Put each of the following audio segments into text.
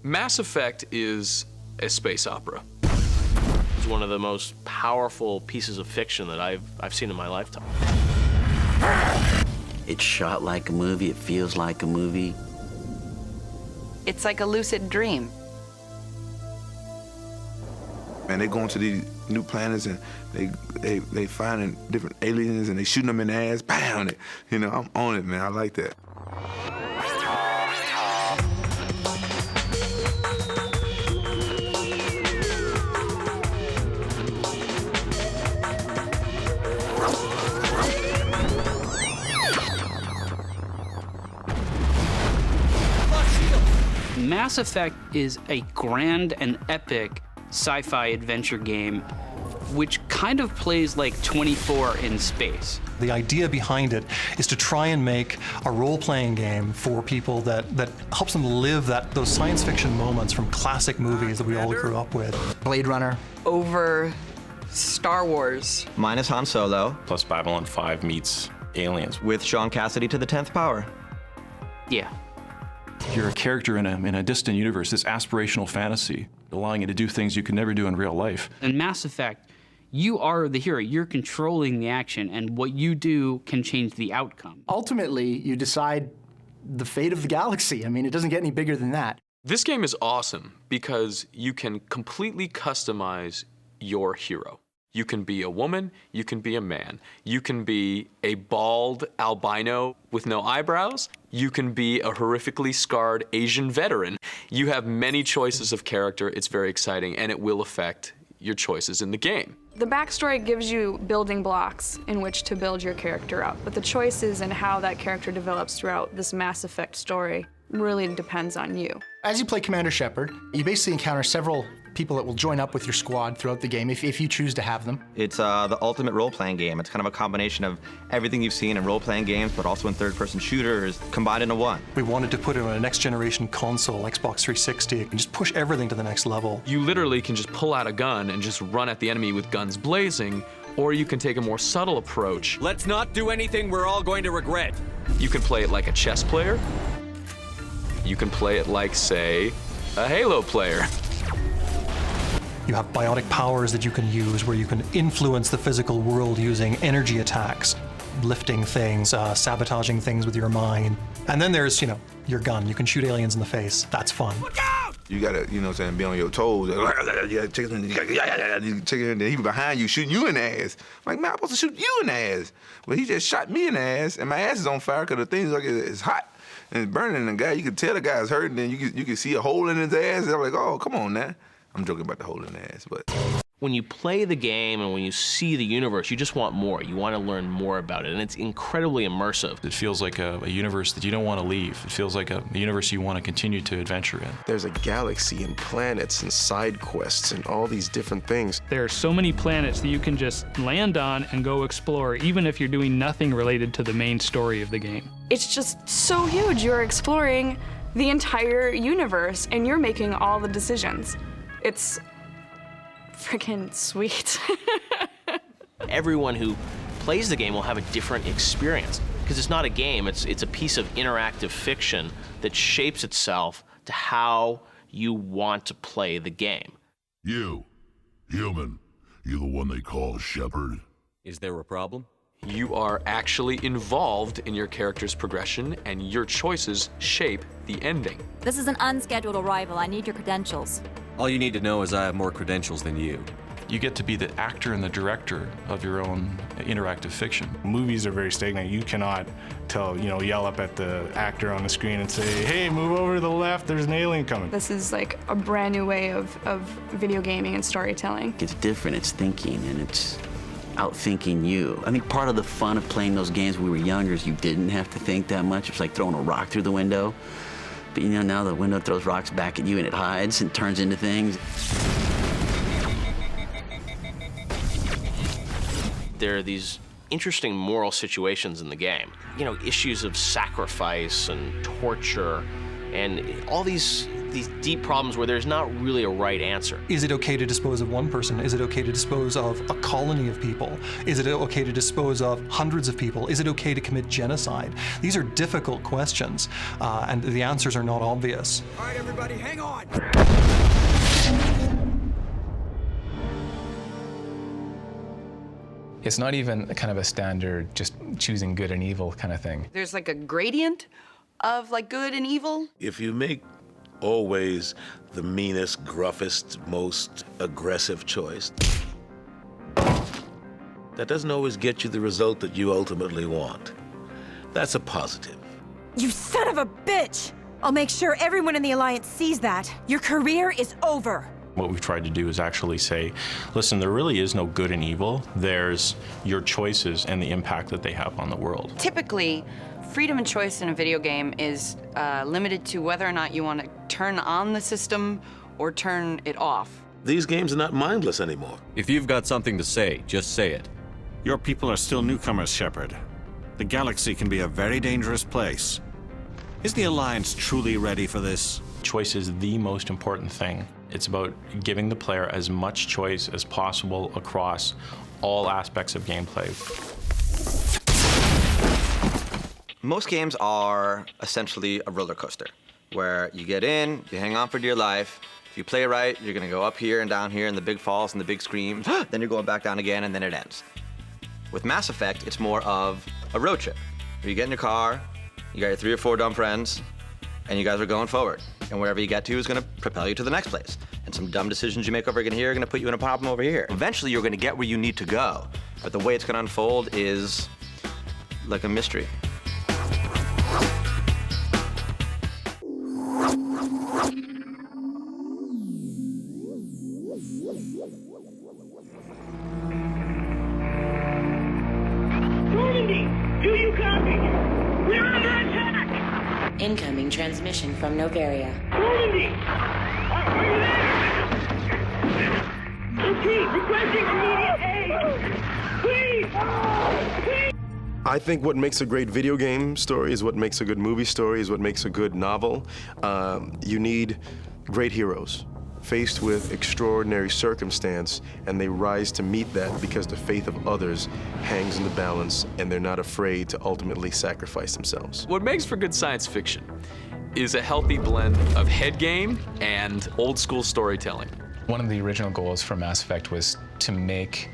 Mass Effect is a space opera. It's one of the most powerful pieces of fiction that I've seen in my lifetime. It's shot like a movie, it feels like a movie. It's like a lucid dream. Man, they going to these new planets and they finding different aliens and they shooting them in the ass, bam! You know, I'm on it, man. I like that. Mass Effect is a grand and epic sci-fi adventure game which kind of plays like 24 in space. The idea behind it is to try and make a role-playing game for people that helps them live those science fiction moments from classic movies that we all grew up with. Blade Runner. Over Star Wars. Minus Han Solo. Plus Babylon 5 meets Aliens. With Sean Cassidy to the 10th power. Yeah. You're a character in a distant universe, this aspirational fantasy, allowing you to do things you could never do in real life. In Mass Effect, you are the hero. You're controlling the action, and what you do can change the outcome. Ultimately, you decide the fate of the galaxy. I mean, it doesn't get any bigger than that. This game is awesome because you can completely customize your hero. You can be a woman, you can be a man. You can be a bald albino with no eyebrows. You can be a horrifically scarred Asian veteran. You have many choices of character. It's very exciting, and it will affect your choices in the game. The backstory gives you building blocks in which to build your character up, but the choices and how that character develops throughout this Mass Effect story really depends on you. As you play Commander Shepard, you basically encounter several people that will join up with your squad throughout the game if you choose to have them. It's the ultimate role-playing game. It's kind of a combination of everything you've seen in role-playing games, but also in third-person shooters, combined into one. We wanted to put it on a next-generation console, Xbox 360, and just push everything to the next level. You literally can just pull out a gun and just run at the enemy with guns blazing, or you can take a more subtle approach. Let's not do anything we're all going to regret. You can play it like a chess player. You can play it like, say, a Halo player. You have biotic powers that you can use where you can influence the physical world using energy attacks, lifting things, sabotaging things with your mind. And then there's, your gun. You can shoot aliens in the face. That's fun. Look out! You gotta, be on your toes. He behind you shooting you in the ass. I'm like, man, I'm supposed to shoot you in the ass. But he just shot me in the ass, and my ass is on fire because the thing's like it's hot. And it's burning the guy. You can tell the guy's hurting, and you can see a hole in his ass. And I'm like, oh, come on now. I'm joking about the hole in the ass, but. When you play the game and when you see the universe, you just want more. You want to learn more about it, and it's incredibly immersive. It feels like a universe that you don't want to leave. It feels like a universe you want to continue to adventure in. There's a galaxy and planets and side quests and all these different things. There are so many planets that you can just land on and go explore, even if you're doing nothing related to the main story of the game. It's just so huge. You're exploring the entire universe, and you're making all the decisions. It's freaking sweet. Everyone who plays the game will have a different experience because it's not a game, it's a piece of interactive fiction that shapes itself to how you want to play the game. You, human, you the one they call Shepard? Is there a problem? You are actually involved in your character's progression, and your choices shape the ending. This is an unscheduled arrival. I need your credentials. All you need to know is I have more credentials than you. You get to be the actor and the director of your own interactive fiction. Movies are very stagnant. You cannot yell up at the actor on the screen and say, hey, move over to the left, there's an alien coming. This is like a brand new way of video gaming and storytelling. It's different, it's thinking, and it's outthinking you. I think part of the fun of playing those games when we were younger is you didn't have to think that much. It's like throwing a rock through the window. But now the window throws rocks back at you and it hides and turns into things. There are these interesting moral situations in the game. Issues of sacrifice and torture and all these these deep problems where there's not really a right answer. Is it okay to dispose of one person? Is it okay to dispose of a colony of people? Is it okay to dispose of hundreds of people? Is it okay to commit genocide? These are difficult questions, and the answers are not obvious. All right, everybody, hang on. It's not even kind of a standard just choosing good and evil kind of thing. There's like a gradient of like good and evil. If you make always the meanest, gruffest, most aggressive choice, that doesn't always get you the result that you ultimately want. That's a positive. You son of a bitch! I'll make sure everyone in the Alliance sees that. Your career is over. What we've tried to do is actually say, listen, there really is no good and evil. There's your choices and the impact that they have on the world. Typically, freedom and choice in a video game is limited to whether or not you want to turn on the system or turn it off. These games are not mindless anymore. If you've got something to say, just say it. Your people are still newcomers, Shepard. The galaxy can be a very dangerous place. Is the Alliance truly ready for this? Choice is the most important thing. It's about giving the player as much choice as possible across all aspects of gameplay. Most games are essentially a roller coaster, where you get in, you hang on for dear life. If you play right, you're gonna go up here and down here, and the big falls and the big screams, then you're going back down again, and then it ends. With Mass Effect, it's more of a road trip, where you get in your car, you got your 3 or 4 dumb friends, and you guys are going forward. And wherever you get to is gonna propel you to the next place. And some dumb decisions you make over here are gonna put you in a problem over here. Eventually, you're gonna get where you need to go. But the way it's gonna unfold is like a mystery. Normandy, do you copy? We're under attack! Incoming transmission from Novaria. Normandy! Are you there? Okay, requesting immediate aid! Please! Please! I think what makes a great video game story is what makes a good movie story, is what makes a good novel. You need great heroes faced with extraordinary circumstance, and they rise to meet that because the faith of others hangs in the balance, and they're not afraid to ultimately sacrifice themselves. What makes for good science fiction is a healthy blend of head game and old school storytelling. One of the original goals for Mass Effect was to make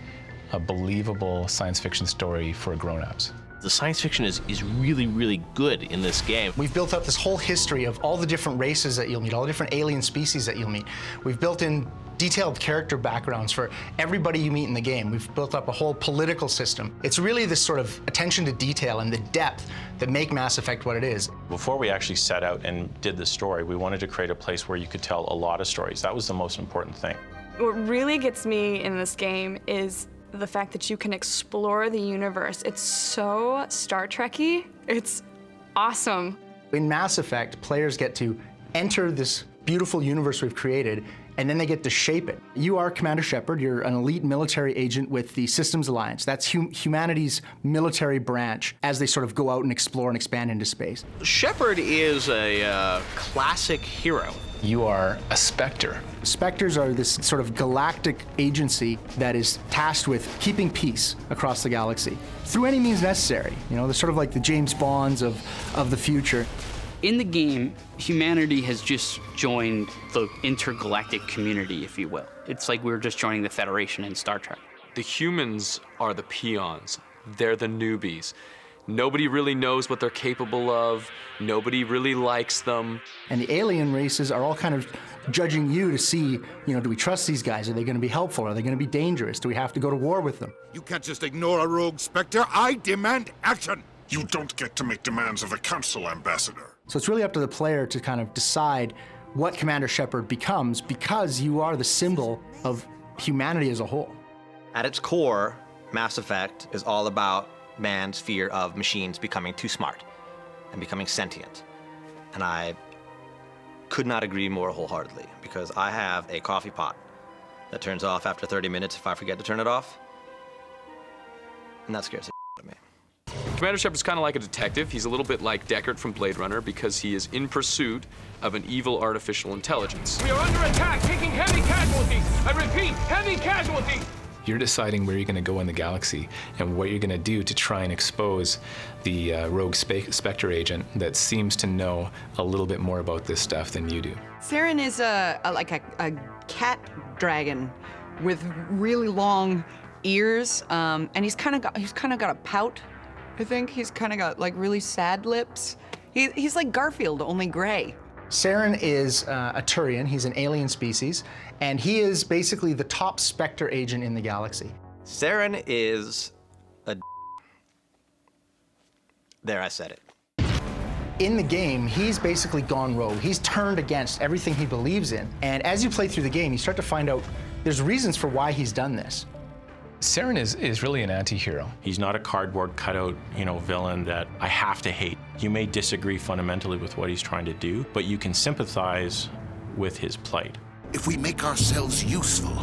a believable science fiction story for grown-ups. The science fiction is really, really good in this game. We've built up this whole history of all the different races that you'll meet, all the different alien species that you'll meet. We've built in detailed character backgrounds for everybody you meet in the game. We've built up a whole political system. It's really this sort of attention to detail and the depth that make Mass Effect what it is. Before we actually set out and did the story, we wanted to create a place where you could tell a lot of stories. That was the most important thing. What really gets me in this game is the fact that you can explore the universe. It's so Star Trek-y. It's awesome. In Mass Effect, players get to enter this beautiful universe we've created, and then they get to shape it. You are Commander Shepard. You're an elite military agent with the Systems Alliance. That's humanity's military branch as they sort of go out and explore and expand into space. Shepard is a classic hero. You are a Spectre. Spectres are this sort of galactic agency that is tasked with keeping peace across the galaxy through any means necessary. You know, they're sort of like the James Bonds of the future. In the game, humanity has just joined the intergalactic community, if you will. It's like we're just joining the Federation in Star Trek. The humans are the peons. They're the newbies. Nobody really knows what they're capable of. Nobody really likes them. And the alien races are all kind of judging you to see, you know, do we trust these guys? Are they going to be helpful? Are they going to be dangerous? Do we have to go to war with them? You can't just ignore a rogue Spectre. I demand action. You don't get to make demands of a council ambassador. So it's really up to the player to kind of decide what Commander Shepard becomes, because you are the symbol of humanity as a whole. At its core, Mass Effect is all about man's fear of machines becoming too smart and becoming sentient. And I could not agree more wholeheartedly, because I have a coffee pot that turns off after 30 minutes if I forget to turn it off. And that scares the shit out of me. Commander Shepard's kind of like a detective. He's a little bit like Deckard from Blade Runner because he is in pursuit of an evil artificial intelligence. We are under attack, taking heavy casualties. I repeat, heavy casualties. You're deciding where you're going to go in the galaxy and what you're going to do to try and expose the rogue Spectre agent that seems to know a little bit more about this stuff than you do. Saren is like a cat dragon with really long ears, and he's kind of got a pout. I think he's kind of got like really sad lips. He's like Garfield, only gray. Saren is a Turian. He's an alien species, and he is basically the top Spectre agent in the galaxy. Saren is a... There, I said it. In the game, he's basically gone rogue. He's turned against everything he believes in. And as you play through the game, you start to find out there's reasons for why he's done this. Saren is really an anti-hero. He's not a cardboard cutout, villain that I have to hate. You may disagree fundamentally with what he's trying to do, but you can sympathize with his plight. If we make ourselves useful,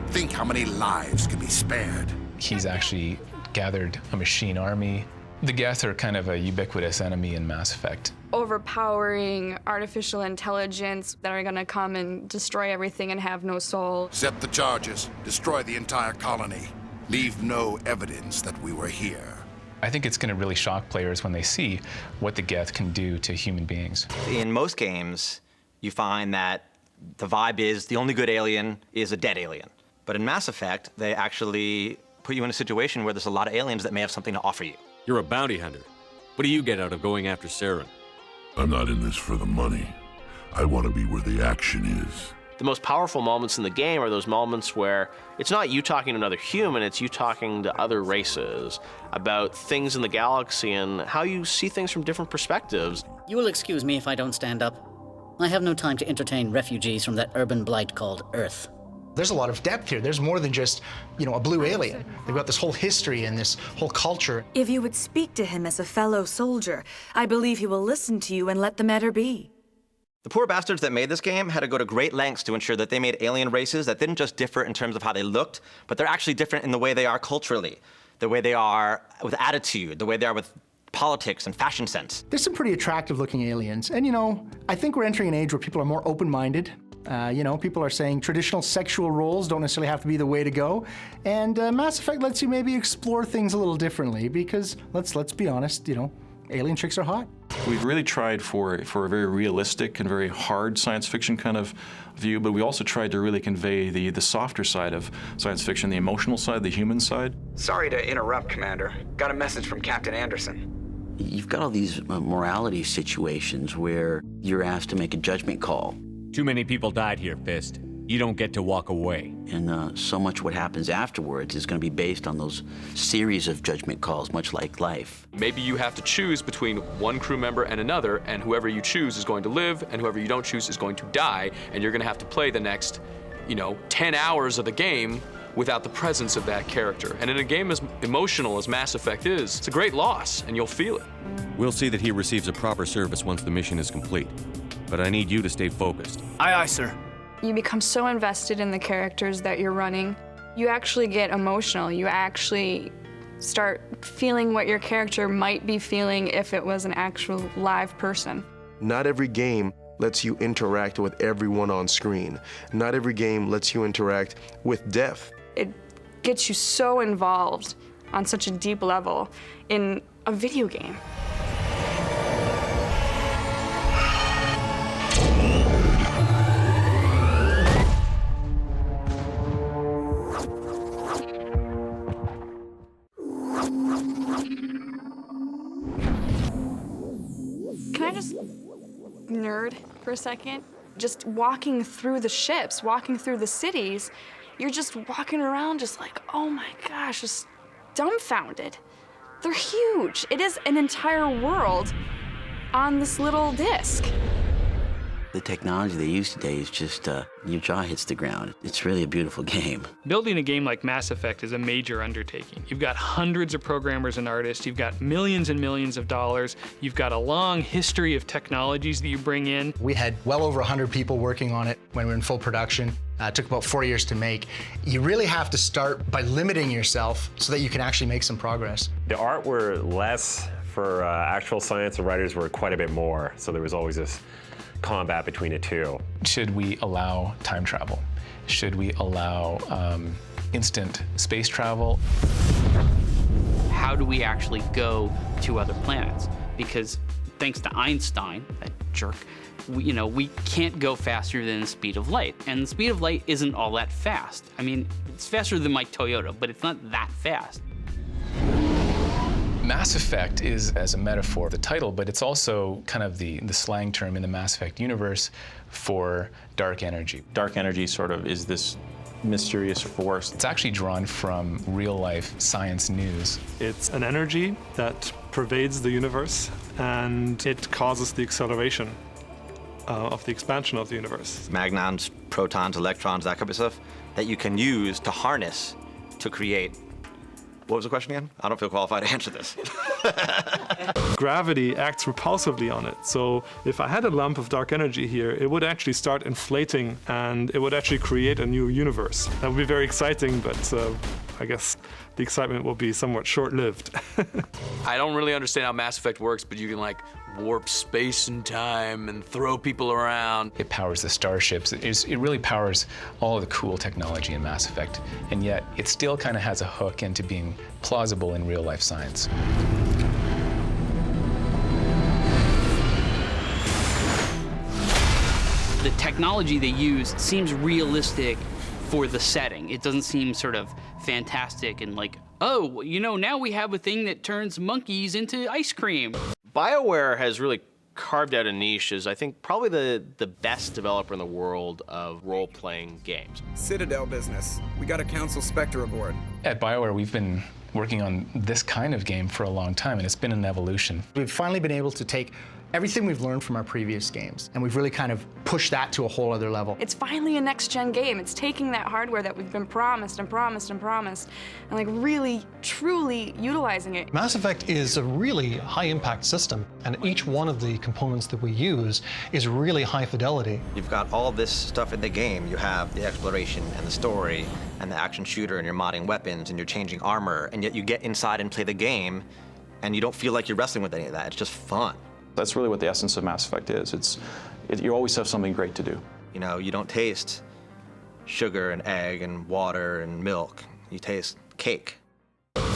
think how many lives can be spared. He's actually gathered a machine army. The Geth are kind of a ubiquitous enemy in Mass Effect. Overpowering artificial intelligence that are gonna come and destroy everything and have no soul. Set the charges, destroy the entire colony. Leave no evidence that we were here. I think it's going to really shock players when they see what the Geth can do to human beings. In most games, you find that the vibe is the only good alien is a dead alien. But in Mass Effect, they actually put you in a situation where there's a lot of aliens that may have something to offer you. You're a bounty hunter. What do you get out of going after Saren? I'm not in this for the money. I want to be where the action is. The most powerful moments in the game are those moments where it's not you talking to another human, it's you talking to other races about things in the galaxy and how you see things from different perspectives. You will excuse me if I don't stand up. I have no time to entertain refugees from that urban blight called Earth. There's a lot of depth here. There's more than just, a blue alien. They've got this whole history and this whole culture. If you would speak to him as a fellow soldier, I believe he will listen to you and let the matter be. The poor bastards that made this game had to go to great lengths to ensure that they made alien races that didn't just differ in terms of how they looked, but they're actually different in the way they are culturally, the way they are with attitude, the way they are with politics and fashion sense. There's some pretty attractive looking aliens. And I think we're entering an age where people are more open-minded. People are saying traditional sexual roles don't necessarily have to be the way to go. And Mass Effect lets you maybe explore things a little differently because, let's be honest, alien chicks are hot. We've really tried for a very realistic and very hard science fiction kind of view, but we also tried to really convey the softer side of science fiction, the emotional side, the human side. Sorry to interrupt, Commander. Got a message from Captain Anderson. You've got all these morality situations where you're asked to make a judgment call. Too many people died here, Fist. You don't get to walk away. And so much what happens afterwards is going to be based on those series of judgment calls, much like life. Maybe you have to choose between one crew member and another, and whoever you choose is going to live, and whoever you don't choose is going to die, and you're going to have to play the next, 10 hours of the game without the presence of that character. And in a game as emotional as Mass Effect is, it's a great loss, and you'll feel it. We'll see that he receives a proper service once the mission is complete. But I need you to stay focused. Aye, aye, sir. You become so invested in the characters that you're running. You actually get emotional. You actually start feeling what your character might be feeling if it was an actual live person. Not every game lets you interact with everyone on screen. Not every game lets you interact with death. It gets you so involved on such a deep level in a video game. Can I just nerd for a second? Just walking through the ships, walking through the cities, you're just walking around just like, oh my gosh, just dumbfounded. They're huge. It is an entire world on this little disc. The technology they use today is just, your jaw hits the ground. It's really a beautiful game. Building a game like Mass Effect is a major undertaking. You've got hundreds of programmers and artists, you've got millions and millions of dollars, you've got a long history of technologies that you bring in. We had well over 100 people working on it when we were in full production. It took about 4 years to make. You really have to start by limiting yourself so that you can actually make some progress. The art were less for actual science, the writers were quite a bit more, so there was always this combat between the two. Should we allow time travel? Should we allow instant space travel? How do we actually go to other planets? Because thanks to Einstein, that jerk, we can't go faster than the speed of light. And the speed of light isn't all that fast. I mean, it's faster than my Toyota, but it's not that fast. Mass Effect is, as a metaphor, the title, but it's also kind of the slang term in the Mass Effect universe for dark energy. Dark energy sort of is this mysterious force. It's actually drawn from real-life science news. It's an energy that pervades the universe, and it causes the acceleration of the expansion of the universe. Magnons, protons, electrons, that kind of stuff that you can use to harness to create. What was the question again? I don't feel qualified to answer this. Gravity acts repulsively on it. So if I had a lump of dark energy here, it would actually start inflating and it would actually create a new universe. That would be very exciting, but I guess the excitement will be somewhat short-lived. I don't really understand how Mass Effect works, but you can like warp space and time and throw people around. It powers the starships. It really powers all of the cool technology in Mass Effect, and yet it still kind of has a hook into being plausible in real-life science. The technology they use seems realistic for the setting. It doesn't seem sort of fantastic and like, oh, now we have a thing that turns monkeys into ice cream. BioWare has really carved out a niche as, I think, probably the best developer in the world of role-playing games. Citadel business. We got a Council Spectre aboard. At BioWare, we've been working on this kind of game for a long time, and it's been an evolution. We've finally been able to take everything we've learned from our previous games, and we've really kind of pushed that to a whole other level. It's finally a next-gen game. It's taking that hardware that we've been promised and promised and promised, and like really, truly utilizing it. Mass Effect is a really high-impact system, and each one of the components that we use is really high fidelity. You've got all this stuff in the game. You have the exploration and the story and the action shooter, and you're modding weapons and you're changing armor, and yet you get inside and play the game, and you don't feel like you're wrestling with any of that. It's just fun. That's really what the essence of Mass Effect is. You always have something great to do. You don't taste sugar and egg and water and milk. You taste cake.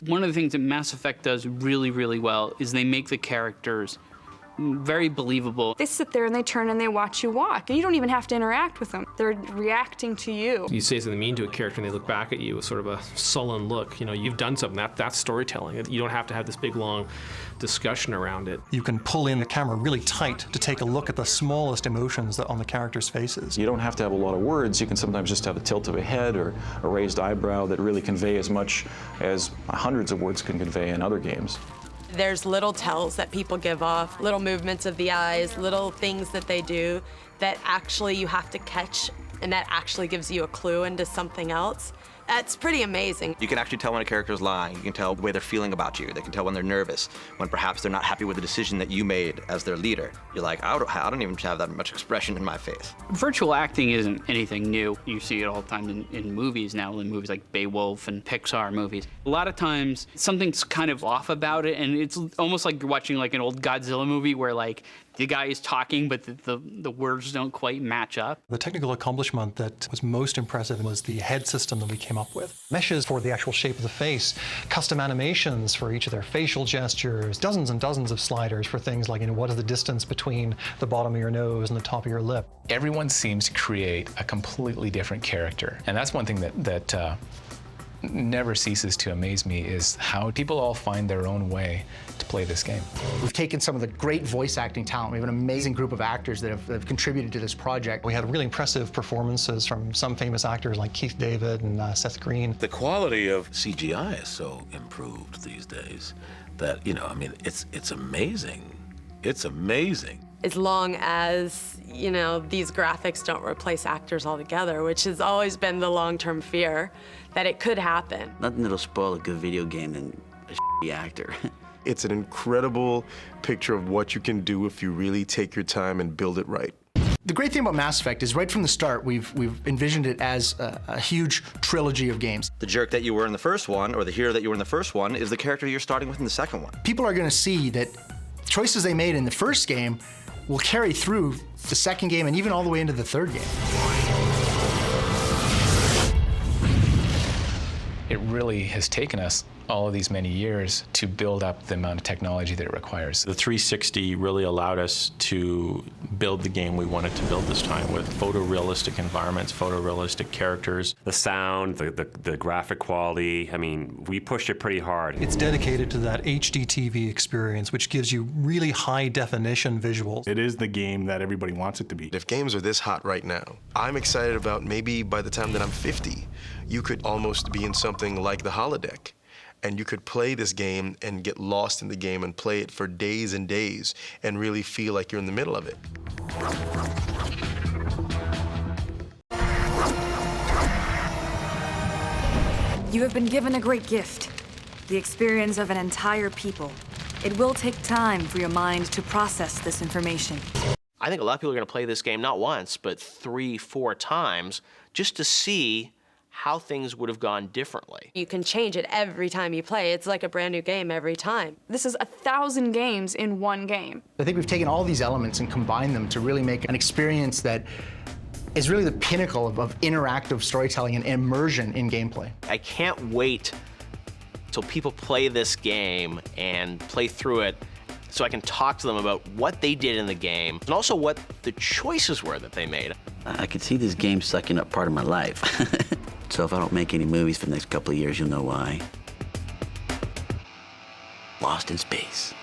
One of the things that Mass Effect does really, really well is they make the characters very believable. They sit there and they turn and they watch you walk, and you don't even have to interact with them. They're reacting to you. You say something mean to a character and they look back at you with sort of a sullen look. You've done something. That's storytelling. You don't have to have this big, long discussion around it. You can pull in the camera really tight to take a look at the smallest emotions on the characters' faces. You don't have to have a lot of words. You can sometimes just have a tilt of a head or a raised eyebrow that really convey as much as hundreds of words can convey in other games. There's little tells that people give off, little movements of the eyes, little things that they do that actually you have to catch, and that actually gives you a clue into something else. That's pretty amazing. You can actually tell when a character's lying. You can tell the way they're feeling about you. They can tell when they're nervous, when perhaps they're not happy with the decision that you made as their leader. You're like, I don't even have that much expression in my face. Virtual acting isn't anything new. You see it all the time in movies now, in movies like Beowulf and Pixar movies. A lot of times, something's kind of off about it, and it's almost like you're watching like an old Godzilla movie where like the guy is talking, but the words don't quite match up. The technical accomplishment that was most impressive was the head system that we came up with. Meshes for the actual shape of the face, custom animations for each of their facial gestures, dozens and dozens of sliders for things like, what is the distance between the bottom of your nose and the top of your lip. Everyone seems to create a completely different character, and that's one thing that never ceases to amaze me is how people all find their own way to play this game. We've taken some of the great voice acting talent. We have an amazing group of actors that have contributed to this project. We had really impressive performances from some famous actors like Keith David and Seth Green. The quality of CGI is so improved these days that, it's amazing. It's amazing. as long as, you know, these graphics don't replace actors altogether, which has always been the long-term fear that it could happen. Nothing that'll spoil a good video game than a shitty actor. It's an incredible picture of what you can do if you really take your time and build it right. The great thing about Mass Effect is right from the start, we've envisioned it as a huge trilogy of games. The jerk that you were in the first one, or the hero that you were in the first one, is the character you're starting with in the second one. People are going to see that choices they made in the first game will carry through the second game and even all the way into the third game. It really has taken us all of these many years to build up the amount of technology that it requires. The 360 really allowed us to build the game we wanted to build this time with photorealistic environments, photorealistic characters. The sound, the graphic quality, I mean, we pushed it pretty hard. It's dedicated to that HD TV experience, which gives you really high definition visuals. It is the game that everybody wants it to be. If games are this hot right now, I'm excited about maybe by the time that I'm 50, you could almost be in something like the holodeck. And you could play this game and get lost in the game and play it for days and days and really feel like you're in the middle of it. You have been given a great gift, the experience of an entire people. It will take time for your mind to process this information. I think a lot of people are going to play this game not once, but 3, 4 times just to see how things would have gone differently. You can change it every time you play. It's like a brand new game every time. This is 1,000 games in one game. I think we've taken all these elements and combined them to really make an experience that is really the pinnacle of interactive storytelling and immersion in gameplay. I can't wait till people play this game and play through it so I can talk to them about what they did in the game and also what the choices were that they made. I could see this game sucking up part of my life. So if I don't make any movies for the next couple of years, you'll know why. Lost in space.